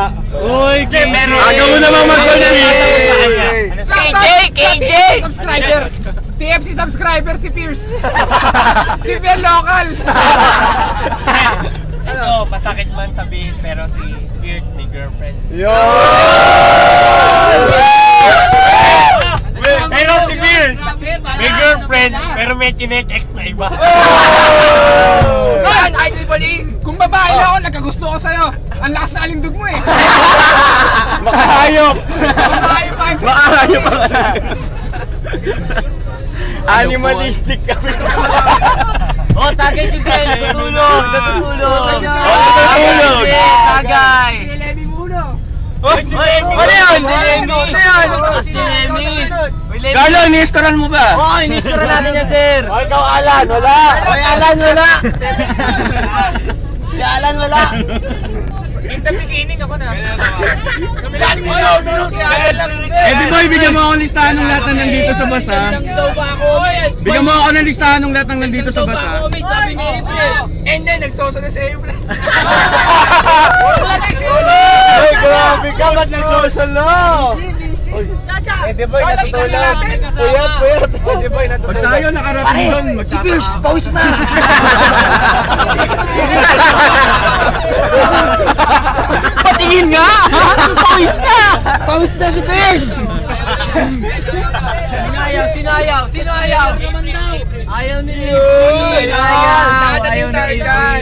wala. Uy, meron. Aga mo naman mag-conceal. KJ! Subscriber! TFC subscriber si Pierce! Si Biel Local! Ito, patakit man tabi, pero si Spirit may girlfriend. Yo! Pero si Spirit may girlfriend, pero may chinek-ex na iba. Kung babae na ako, nagkagusto ko sa'yo. Ang lakas na alindog mo eh. Makahayop! Babae pa. Makahayop pa ka. Animalistic kami. Oh, tagay si Ben! Natutulog! Natutulog! Tagay! Si Lemmy muna. Ano yan? Si Lemmy! Carlo, iniiskaran mo ba? Oo, iniskara natin yan, sir! O, ikaw, Alan, wala! Oy, Alan, wala! Si Alan, wala! In the beginning ako na. Di ba ibigyan mo ako ng listahan ng lahat ng nandito sa bus, ha? Bigyan mo ako ng listahan ng lahat ng nandito sa bus, ha? Sabi ni April! And then, nagsoso na sa iyo. Ay, grabe ka! Ba't nag-social na? Di ba yung natutulog? Puyat! Di ba yung natutulog? Pag tayo nakarating doon, Si Pierce, pawis na! Patingin nga! Pawis na! Pawis na si Pierce! Sinayaw! Ayaw nila! Dadating tayo dyan.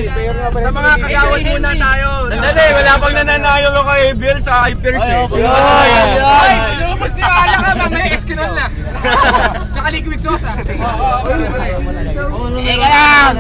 Sa mga kagawad muna tayo. Dali, wala pang nananayo ko kay Bill sa kay Pierce, eh. Ay, lumabas niyo ala ka. Mamaya eskinol na. Tsaka liquid sauce ah. Eka lang!